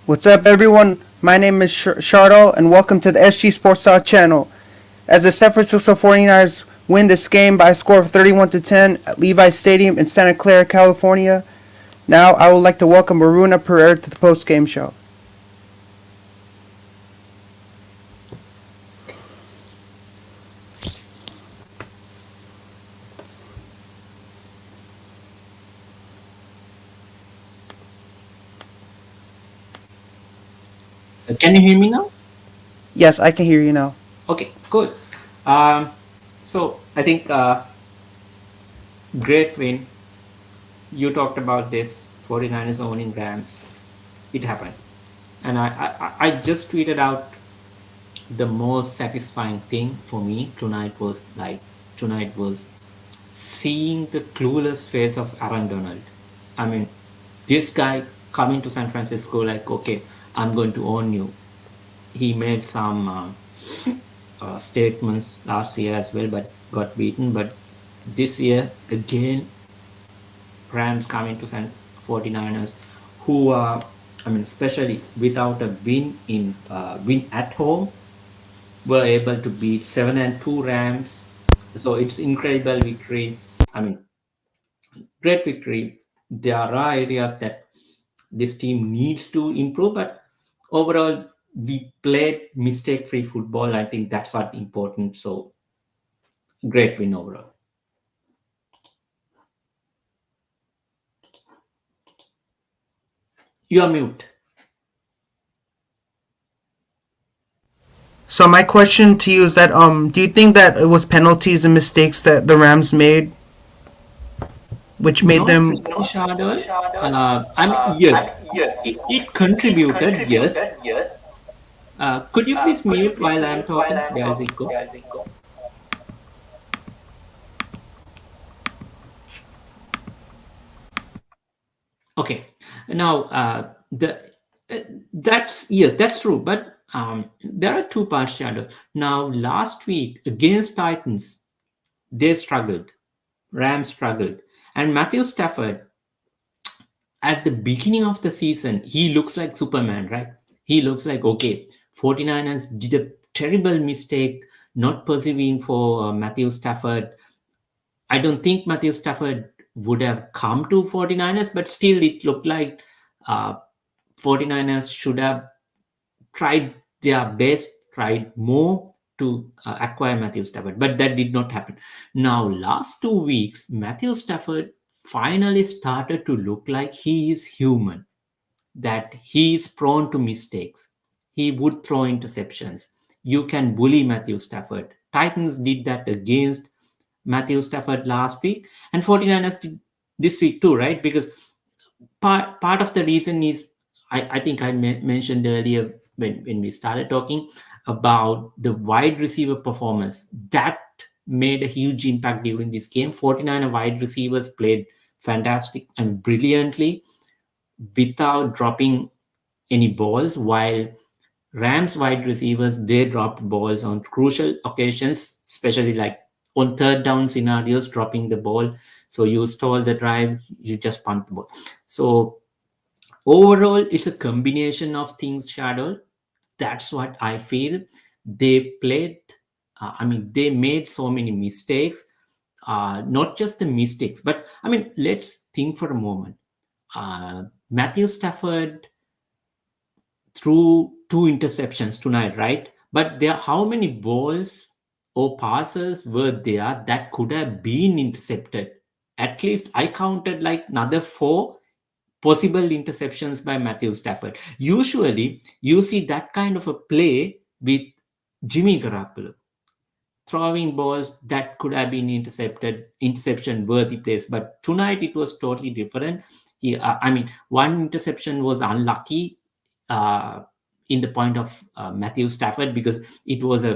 What's up, everyone? My name is Shardo, and welcome to the SG Sports Talk channel. As the San Francisco 49ers win this game by a score of 31-10 at Levi's Stadium in Santa Clara, California, now I would like to welcome Maruna Pereira to the post-game show. Can you hear me now? Yes, I can hear you now. Okay, cool. Um, so I think great win. You talked about this 49ers owning Rams. It happened. And I just tweeted out the most satisfying thing for me tonight was seeing the clueless face of Aaron Donald. I mean, this guy coming to San Francisco like, okay, I'm going to own you. He made some statements last year as well, but got beaten. But this year, again, Rams coming to San 49ers, who are, especially without a win at home, were able to beat 7-2 Rams. So it's incredible victory. I mean, great victory. There are areas that this team needs to improve, but overall, we played mistake-free football. I think that's what important. So great win overall. You are mute. So my question to you is that do you think that it was penalties and mistakes that the Rams made, which made Not them? really, Shardul. Yes, it contributed, yes. Could you please mute while I'm talking? There is echo. Okay. Now, that's yes, that's true. But there are two parts, Shadow. Now, last week against Titans, they struggled. Rams struggled, and Matthew Stafford at the beginning of the season, he looks like Superman, right? He looks like, okay, 49ers did a terrible mistake not persevering for Matthew Stafford. I don't think Matthew Stafford would have come to 49ers, but still it looked like uh, 49ers should have tried their best, tried more to acquire Matthew Stafford, but that did not happen. Now, last 2 weeks, Matthew Stafford finally started to look like he is human, that he is prone to mistakes. He would throw interceptions. You can bully Matthew Stafford. Titans did that against Matthew Stafford last week, and 49ers did this week too, right? Because part of the reason is I think I mentioned earlier when we started talking about the wide receiver performance that made a huge impact during this game. 49 wide receivers played fantastic and brilliantly without dropping any balls, while Rams wide receivers they dropped balls on crucial occasions, especially like on third down scenarios, dropping the ball. So you stall the drive, you just punt the ball. So overall, it's a combination of things, Shadow. That's what I feel. They played. They made so many mistakes. Not just the mistakes, but let's think for a moment. Matthew Stafford threw two interceptions tonight, right? But there, how many balls or passes were there that could have been intercepted? At least I counted like another four possible interceptions by Matthew Stafford. Usually, you see that kind of a play with Jimmy Garoppolo throwing balls that could have been interception worthy plays. But tonight it was totally different. One interception was unlucky uh, in the point of Matthew Stafford because it was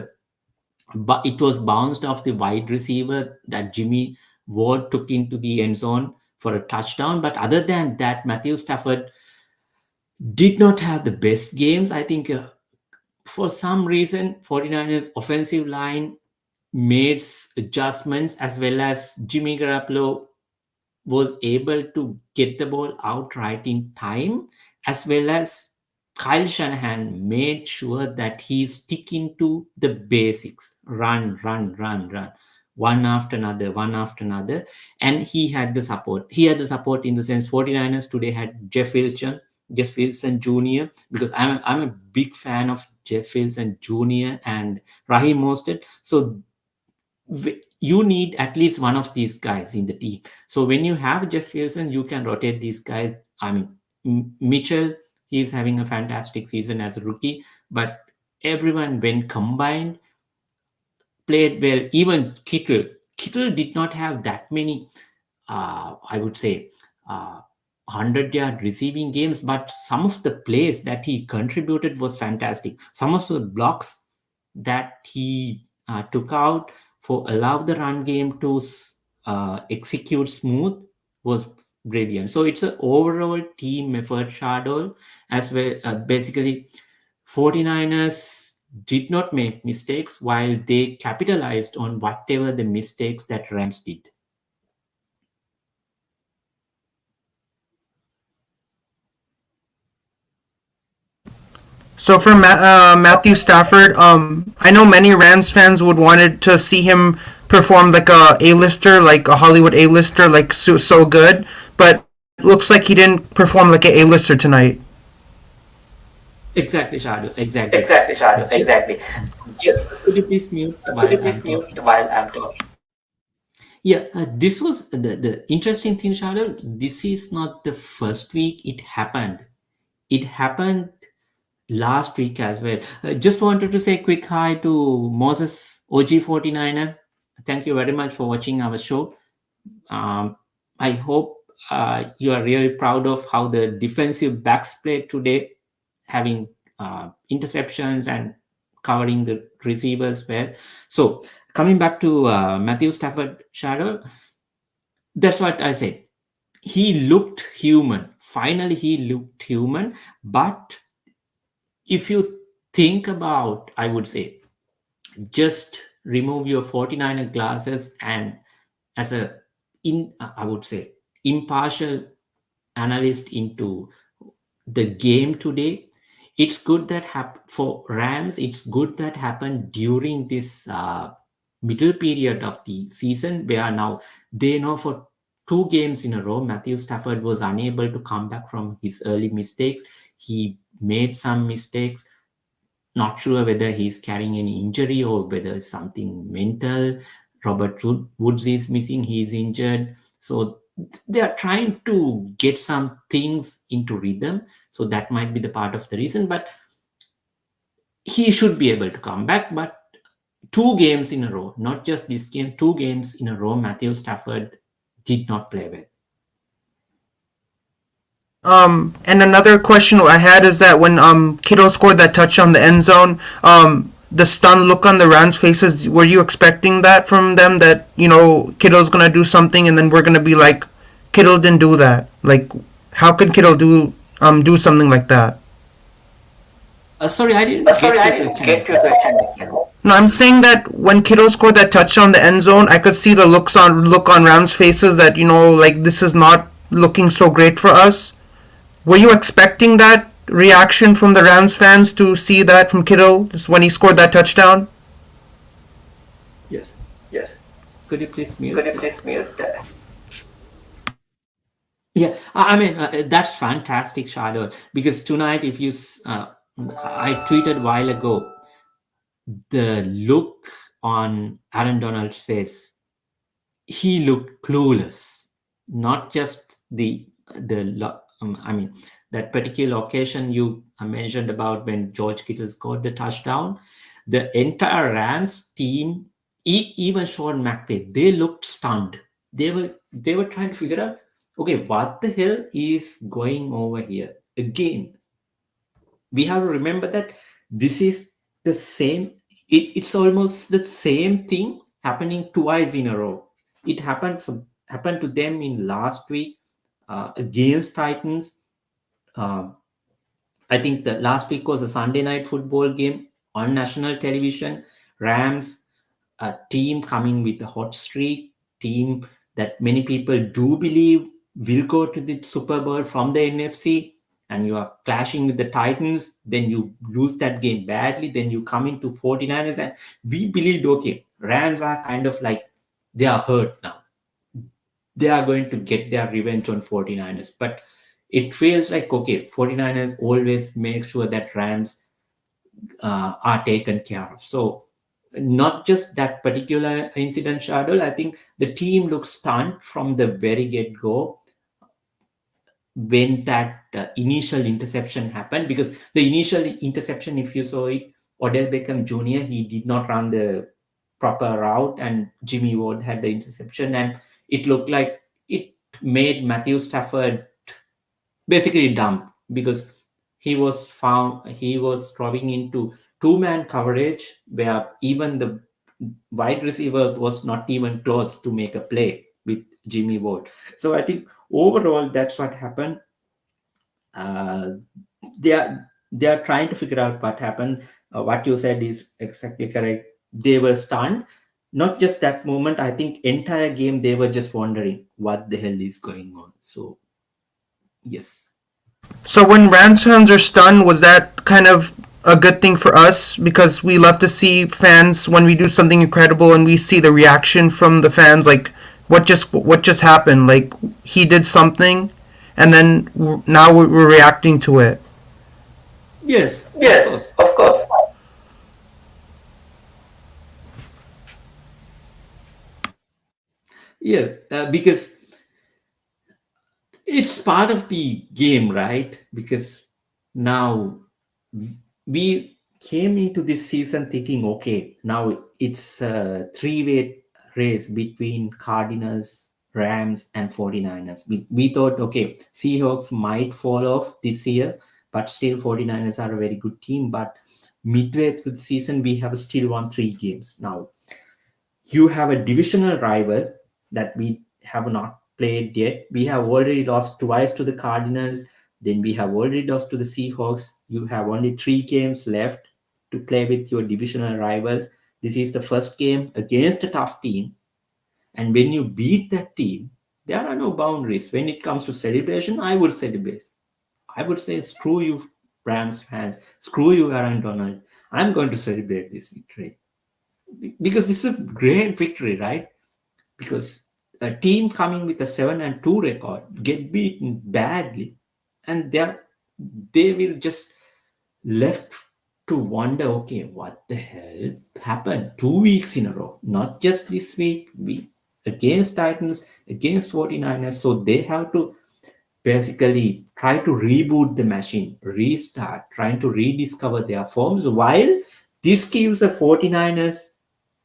bounced off the wide receiver that Jimmy Ward took into the end zone for a touchdown. But other than that, Matthew Stafford did not have the best games. I think for some reason, 49ers offensive line made adjustments as well as Jimmy Garoppolo was able to get the ball out right in time as well as Kyle Shanahan made sure that he's sticking to the basics: run, run, run, run, one after another, one after another. And he had the support. He had the support in the sense 49ers today had Jeff Wilson Jr., because I'm a big fan of Jeff Wilson Jr. and Raheem Mostert. So you need at least one of these guys in the team. So when you have Jeff Wilson, you can rotate these guys. I mean, Mitchell, he's having a fantastic season as a rookie, but everyone, when combined, played well. Even Kittle did not have that many, I would say, 100-yard receiving games, but some of the plays that he contributed was fantastic. Some of the blocks that he took out for allow the run game to execute smooth was brilliant. So it's an overall team effort, Shardol, as well. Basically, 49ers did not make mistakes while they capitalized on whatever the mistakes that Rams did. So for Matthew Stafford, I know many Rams fans would wanted to see him perform like a A-lister, like a Hollywood A-lister, like so good, but looks like he didn't perform like a A-lister tonight. Exactly, Shardul. Exactly. Exactly, Shadu. Just Exactly. Just could you please mute could you while I'm please mute talking? while I'm talking? Yeah, this was the interesting thing, Shardul. This is not the first week it happened. It happened last week as well. Just wanted to say quick hi to Moses OG49er. Thank you very much for watching our show. I hope you are really proud of how the defensive backs played today, having interceptions and covering the receivers well. So coming back to Matthew Stafford, Shadow, that's what I said. He looked human. Finally, he looked human. But if you think about, I would say, just remove your 49er glasses and as a I would say impartial analyst into the game today, it's good that for Rams, it's good that happened during this middle period of the season where now they know for 2 games in a row Matthew Stafford was unable to come back from his early mistakes. He made some mistakes, not sure whether he's carrying any injury or whether it's something mental. Robert Woods is missing, he's injured. So they are trying to get some things into rhythm. So that might be the part of the reason, but he should be able to come back. But 2 games in a row, not just this game, 2 games in a row, Matthew Stafford did not play well. And another question I had is that when Kittle scored that touchdown in the end zone, the stunned look on the Rams' faces, were you expecting that from them? That Kittle's gonna do something, and then we're gonna be like, Kittle didn't do that. Like, how could Kittle do something like that? Sorry, I didn't Sorry, get I your didn't question get your exactly. question exactly. No, I'm saying that when Kittle scored that touchdown in the end zone, I could see the look on Rams' faces that like this is not looking so great for us. Were you expecting that reaction from the Rams fans to see that from Kittle just when he scored that touchdown? Yes. Yes. Could you please mute? Could you please mute that? Yeah, I mean that's fantastic, Shadow. Because tonight, if you, I tweeted a while ago, the look on Aaron Donald's face, he looked clueless. Not just I mean that particular occasion you mentioned about when George Kittle scored the touchdown, the entire Rams team, even Sean McVay, they looked stunned. They were trying to figure out, okay, what the hell is going over here again. We have to remember that this is the same. It's almost the same thing happening twice in a row. It happened to them in last week against Titans. uh, I think the last week was a Sunday night football game on national television. Rams, a team coming with a hot streak, team that many people do believe will go to the Super Bowl from the NFC. and you are clashing with the Titans, then you lose that game badly, then you come into 49ers, and we believed, okay, Rams are kind of like, they are hurt now. They are going to get their revenge on 49ers. But it feels like, okay, 49ers always make sure that Rams are taken care of. So not just that particular incident, Shardul, I think the team looks stunned from the very get-go when that initial interception happened, because the initial interception, if you saw it, Odell Beckham Jr., he did not run the proper route, and Jimmy Ward had the interception, and it looked like it made Matthew Stafford basically dumb, because he was throwing into two-man coverage where even the wide receiver was not even close to make a play with Jimmy Ward. So I think overall that's what happened. uh, they are trying to figure out what happened. What you said is exactly correct. They were stunned. Not just that moment. I think entire game they were just wondering what the hell is going on. So yes, So when Rams fans are stunned, was that kind of a good thing for us because we love to see fans when we do something incredible and we see the reaction from the fans, like what just happened, like he did something, and then now we're reacting to it. yes, of Yes, course. of course. Yeah, because it's part of the game, right? Because now we came into this season thinking, okay, now it's a three-way race between Cardinals, Rams, and 49ers. We thought, okay, Seahawks might fall off this year, but still 49ers are a very good team. But midway through the season, we have still won 3 games. Now you have a divisional rival that we have not played yet. We have already lost twice to the Cardinals. Then we have already lost to the Seahawks. You have only 3 games left to play with your divisional rivals. This is the first game against a tough team. And when you beat that team, there are no boundaries. When it comes to celebration, I would celebrate. I would say, screw you, Rams fans. Screw you, Aaron Donald. I'm going to celebrate this victory because this is a great victory, right? Because a team coming with a 7-2 record get beaten badly, and they will just left to wonder, okay, what the hell happened 2 weeks in a row, not just this week, we against Titans, against 49ers. So they have to basically try to reboot the machine, restart, trying to rediscover their forms, while this gives the 49ers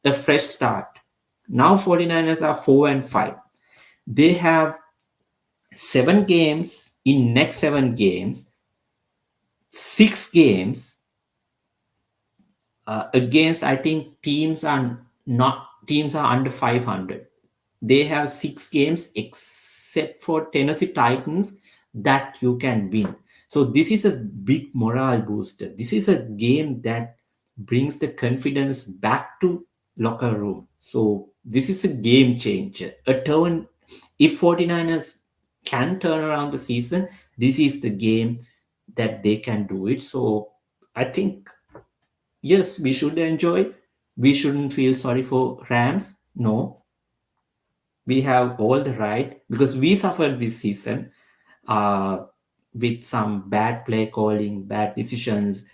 a fresh start. Now 49ers are 4-5. They have 7 games. In next 7 games, 6 games against, I think, teams are under 500. They have 6 games except for Tennessee Titans that you can win. So this is a big morale booster. This is a game that brings the confidence back to locker room. So this is a game changer. A turn, if 49ers can turn around the season, this is the game that they can do it. So I think, yes, we should enjoy. We shouldn't feel sorry for Rams. No, we have all the right, because we suffered this season uh, with some bad play calling, bad decisions,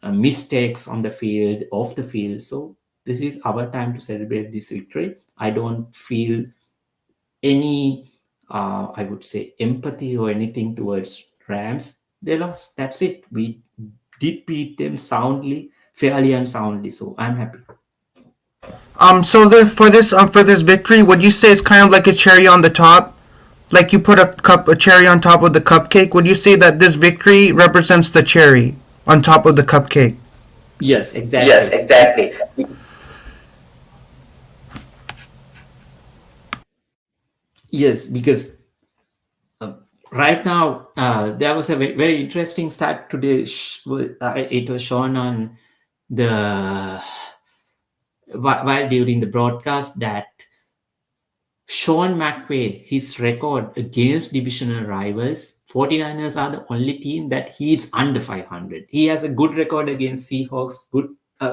mistakes on the field, off the field. So this is our time to celebrate this victory. I don't feel any, I would say, empathy or anything towards Rams. They lost. That's it. We did beat them soundly, fairly and soundly. So I'm happy. So for this victory, would you say it's kind of like a cherry on the top? Like you put a cherry on top of the cupcake? Would you say that this victory represents the cherry on top of the cupcake? Yes, Yes, exactly. exactly. Yes, because uh, right now there was a very interesting start today. It was shown on the while during the broadcast that Sean McVay, his record against divisional rivals 49ers are the only team that he is under 500. He has a good record against Seahawks,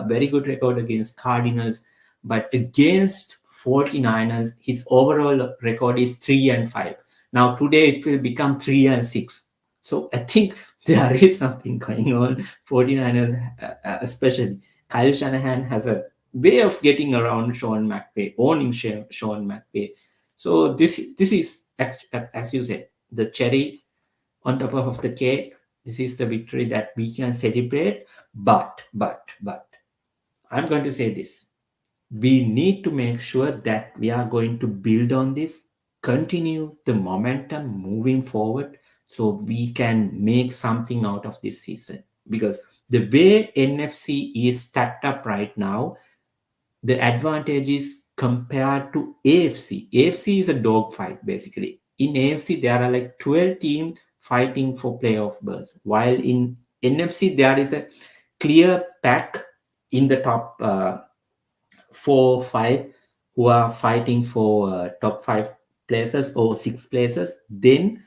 very good record against Cardinals, but against 49ers, his overall record is 3-5. Now today it will become 3-6. So I think there is something going on. 49ers, especially Kyle Shanahan, has a way of getting around Sean McVay, owning Sean McVay. So this is, as you said, the cherry on top of the cake. This is the victory that we can celebrate. But I'm going to say this: we need to make sure that we are going to build on this, continue the momentum moving forward, so we can make something out of this season. Because the way NFC is stacked up right now, the advantage is compared to AFC. AFC is a dogfight basically. In AFC, there are like 12 teams fighting for playoff berths, while in NFC, there is a clear pack in the top 4 5 who are fighting for top 5 places or 6 places. Then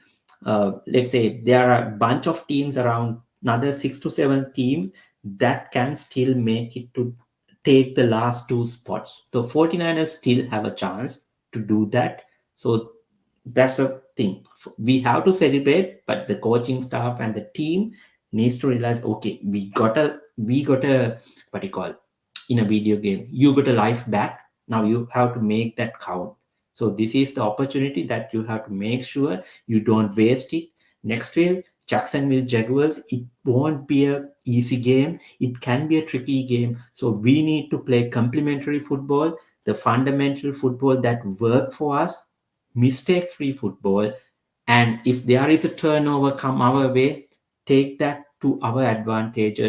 let's say there are a bunch of teams around, another 6 to 7 teams that can still make it to take the last 2 spots. The 49ers still have a chance to do that. So that's a thing. We have to celebrate, but the coaching staff and the team needs to realize, okay, we got a what do you call, in a video game, you got a life back. Now you have to make that count. So this is the opportunity that you have to make sure you don't waste it. Next week, Jacksonville Jaguars, it won't be a easy game. It can be a tricky game. So we need to play complementary football, the fundamental football that work for us, mistake-free football. And if there is a turnover come our way, take that to our advantage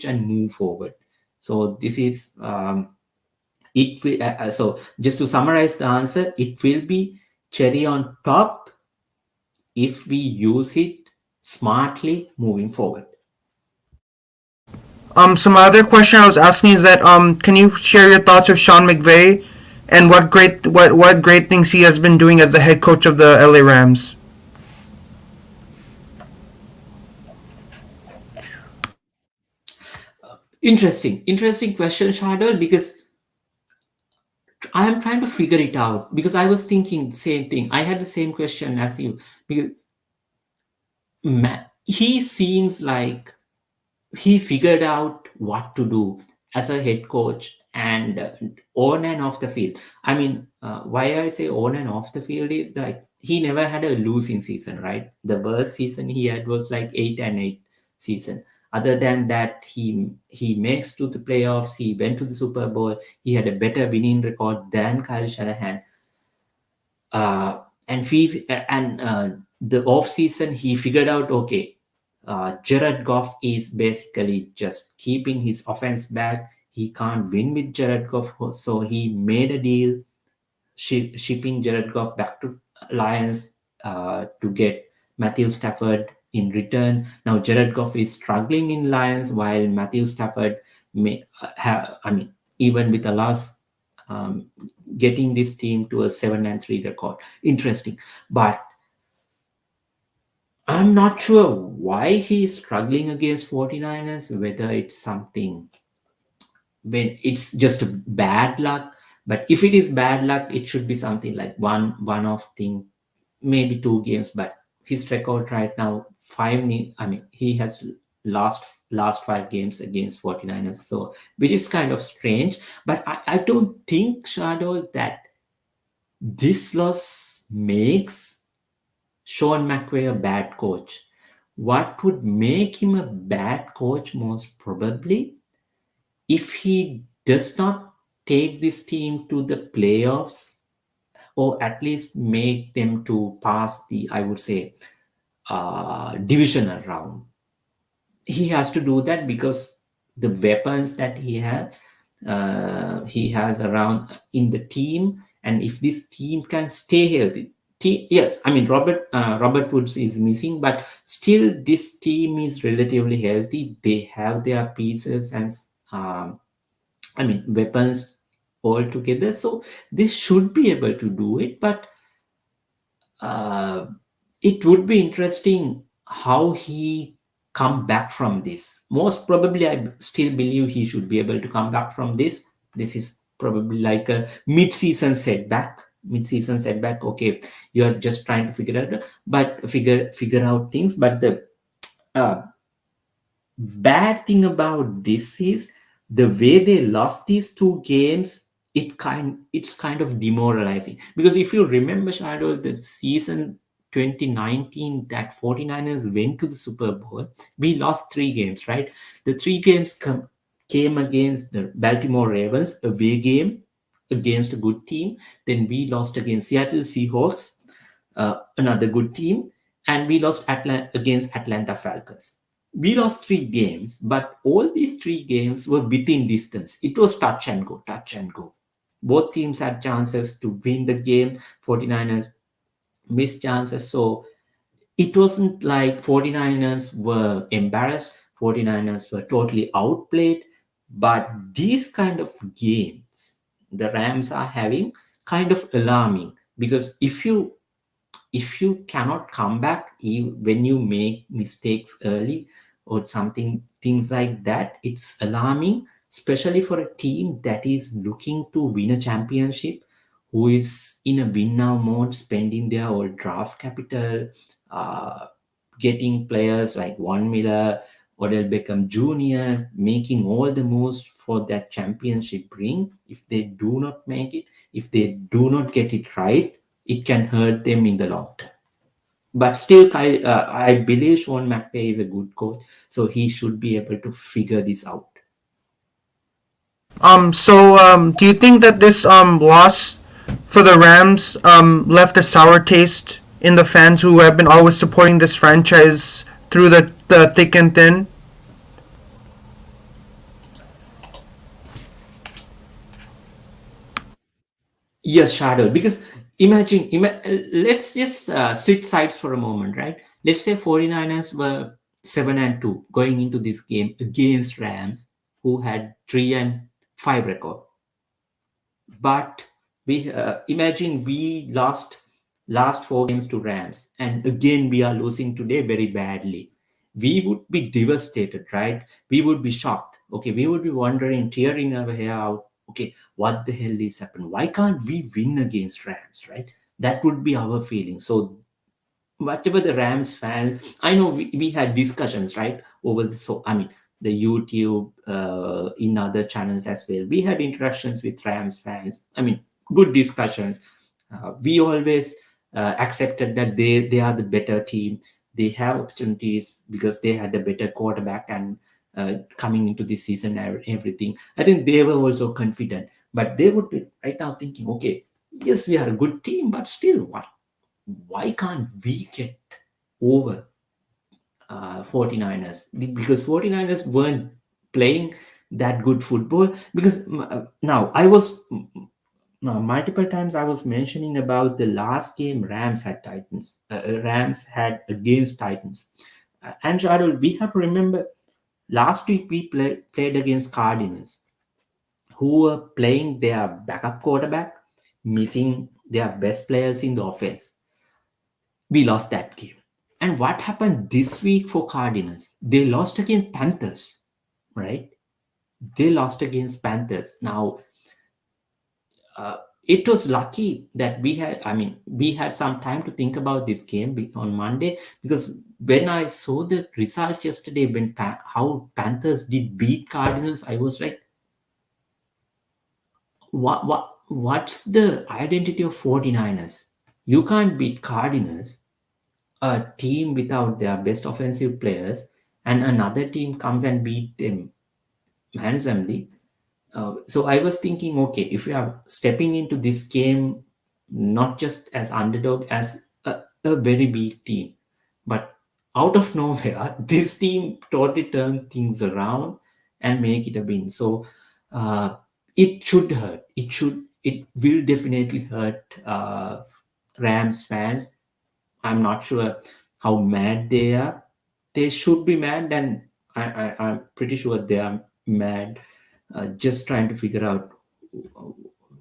and move forward. So this is so just to summarize the answer, it will be cherry on top if we use it smartly moving forward. So my other question I was asking is that can you share your thoughts of Sean McVay and what great things he has been doing as the head coach of the LA Rams? Interesting question, Shardul, because I am trying to figure it out, because I was thinking the same thing. I had the same question as you, because he seems like he figured out what to do as a head coach, and on and off the field. I mean, why I say on and off the field is that he never had a losing season, right? The worst season he had was like 8-8 season. Other than that, he makes to the playoffs. He went to the Super Bowl. He had a better winning record than Kyle Shanahan. And the off season, he figured out, okay, Jared Goff is basically just keeping his offense back. He can't win with Jared Goff, so he made a deal shipping Jared Goff back to Lions to get Matthew Stafford in return. Now Jared Goff is struggling in Lions, while Matthew Stafford may have, I mean, even with a loss, um, getting this team to a 7-3 record. Interesting, but I'm not sure why he's struggling against 49ers, whether it's something, when it's just bad luck. But if it is bad luck, it should be something like one-off thing, maybe 2 games. But his record right now, I mean, he has last 5 games against 49ers, so which is kind of strange. But I don't think, Shadow, that this loss makes Sean McVay a bad coach. What would make him a bad coach most probably, if he does not take this team to the playoffs, or at least make them to pass the, I would say, divisional round. He has to do that because the weapons that he has around in the team, and if this team can stay healthy. Yes, I mean, Robert Woods is missing, but still this team is relatively healthy. They have their pieces and I mean, weapons all together, so they should be able to do it. But it would be interesting how he come back from this. Most probably, I still believe he should be able to come back from this. This is probably like a mid-season setback. Mid-season setback. Okay, you're just trying to figure out things. But the uh, bad thing about this is the way they lost these two games. It's kind of demoralizing, because if you remember, Shadow, the season 2019 that 49ers went to the Super Bowl, we lost three games, right? The three games came against the Baltimore Ravens, away game against a good team. Then we lost against Seattle Seahawks, another good team, and we lost against Atlanta Falcons. We lost three games, but all these three games were within distance. It was touch and go, touch and go. Both teams had chances to win the game. 49ers missed chances. So it wasn't like 49ers were embarrassed, 49ers were totally outplayed. But these kind of games the Rams are having kind of alarming, because if you cannot come back when you make mistakes early or something, things like that, it's alarming, especially for a team that is looking to win a championship, who is in a win now mode, spending their whole draft capital, uh, getting players like Von Miller, Odell Beckham Jr., making all the moves for that championship ring. If they do not make it, if they do not get it right, it can hurt them in the long term. But still, I believe Sean McVay is a good coach, so he should be able to figure this out. Do you think that this loss for the Rams left a sour taste in the fans who have been always supporting this franchise through the thick and thin? Yes, Shadow. Because let's just switch sides for a moment, right? Let's say 49ers were 7-2 going into this game against Rams, who had 3-5 record. But we imagine we lost last four games to Rams, and again we are losing today very badly. We would be devastated, right? We would be shocked. Okay, we would be wondering, tearing our hair out. Okay, what the hell is happening? Why can't we win against Rams, right? That would be our feeling. So whatever the Rams fans, I know we had discussions, right, over so I mean the YouTube, in other channels as well. We had interactions with Rams fans. I mean, good discussions. We always accepted that they are the better team. They have opportunities because they had a better quarterback, and coming into this season and everything. I think they were also confident, but they would be right now thinking, okay, yes, we are a good team, but still, why can't we get over 49ers? Because 49ers weren't playing that good football. Because now I was multiple times I was mentioning about the last game Rams had against Titans. And Shadow, we have to remember last week we played against Cardinals, who were playing their backup quarterback, missing their best players in the offense. We lost that game. And what happened this week for Cardinals? They lost against Panthers, right? They lost against Panthers. Now, uh, it was lucky that we had some time to think about this game on Monday, because when I saw the result yesterday, when how Panthers did beat Cardinals, I was like, what's the identity of 49ers? You can't beat Cardinals, a team without their best offensive players, and another team comes and beat them handsomely. So I was thinking, okay, if we are stepping into this game not just as underdog, as a very big team, but out of nowhere, this team totally turned things around and make it a win. So uh, it should hurt. It will definitely hurt Rams fans. I'm not sure how mad they are. They should be mad, and I'm pretty sure they are mad, just trying to figure out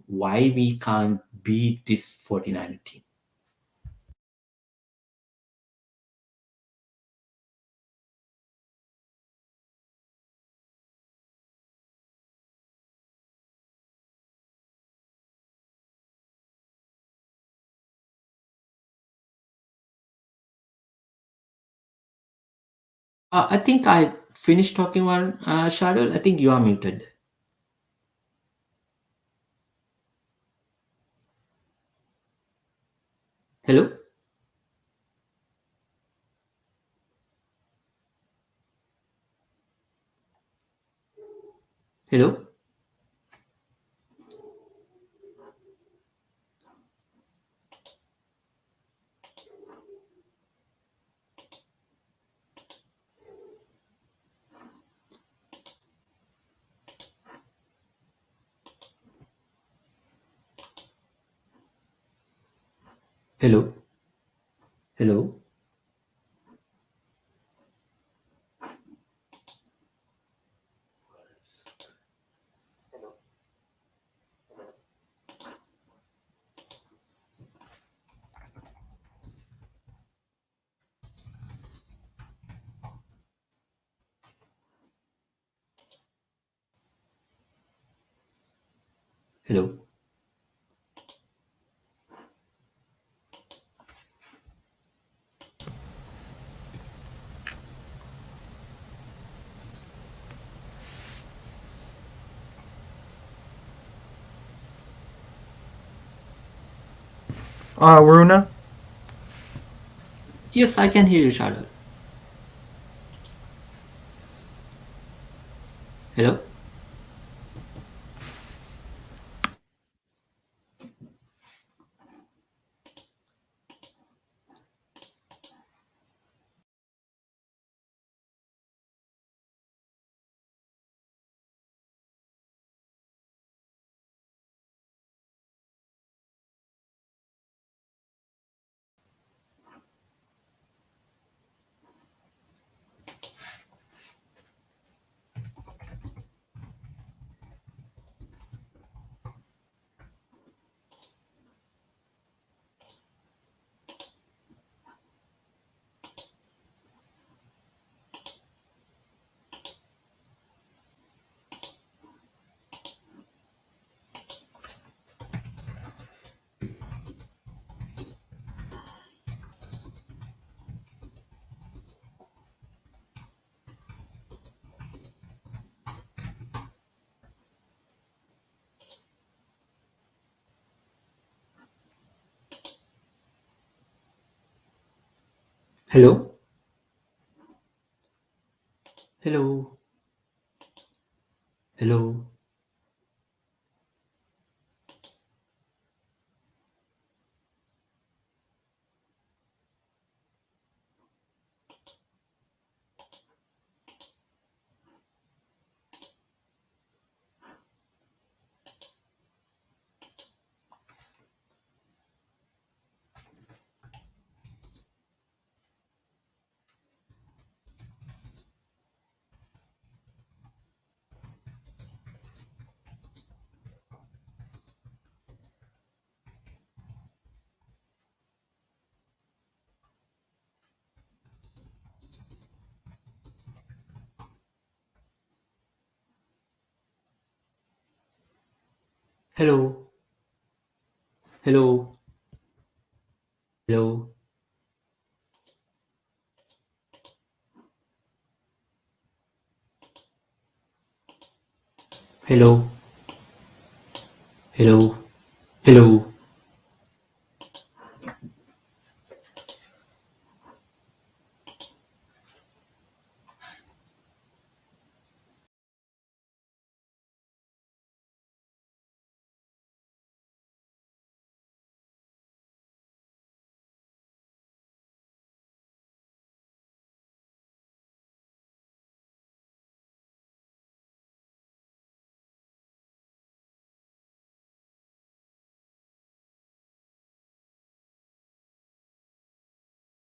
why we can't beat this 49 team. I think I finished talking about Shadow. I think you are muted. Hello? Hello? Hello? Hello? Hello? Waruna? Yes, I can hear you, Shadow. Hello? Hello? Hello? Hello? Hello? Hello? Hello? Hello? Hello? Hello?